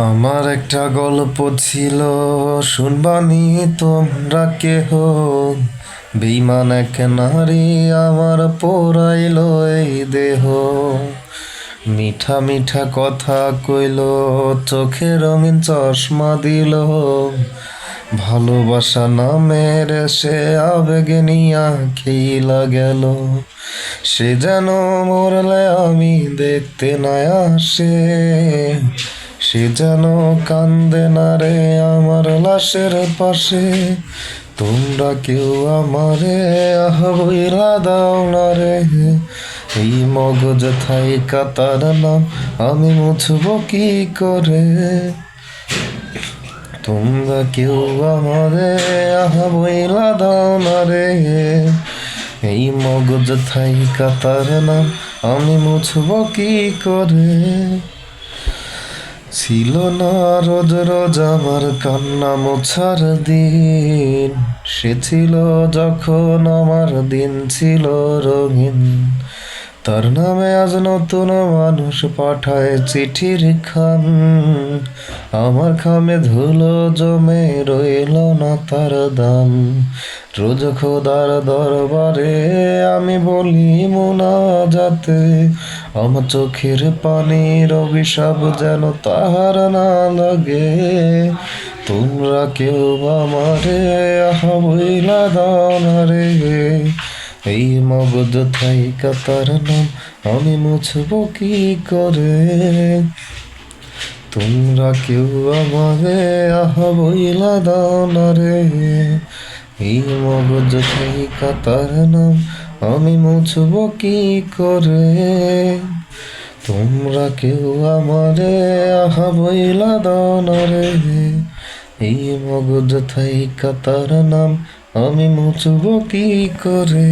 আমার একটা গল্প ছিল, শুনবানি তোমরা কেহ। বেঈমান এক নারী আমার পোড়াইল এই দেহ। মিঠা মিঠা কথা কইল, চোখে রঙিন চশমা দিল। ভালোবাসা নামের সে আবেগে নিয়া খেইলা গেল। সে যেন মরলে আমি দেখতে না আসে, সে যেন কান্দে না রে আমার লাশের পাশে। তোমরা কেউ আমারে বইলা দাও না রে, এই মগজ থাইকা তার নাম আমি মুছব কি করে। তোমরা কেউ আমারে বইলা দাও না রে, এই মগজ থাইকা তার নাম আমি মুছব কি করে। ছিল না রোজ রোজ আমার কান্না মোছার দিন, সে ছিল যখন আমার দিন ছিল রঙিন। তার নামে আজ নতুন মানুষ পাঠায় চিঠির খাম, আমার খামে ধুলো জমে রইল না তার দাম। রোজ খোদার দরবারে আমি বলি মুনাজাতে, আমার চোখের পানির অভিশাপ যেন তাহার না লাগে। তোমরা কেউ আমারে বইলা দাও না রে, এই মগজ থাইকা তার নাম আমি মুছব কি করে। তোমরা কেউ আমারে বইলা দাও না রে, এই মগজ থাইকা তার নাম আমি মুছব কি করে। তোমরা কেউ আমারে বইলা দাও না রে, এই মগজ থাইকা তার নাম আমি মুছব কি করে।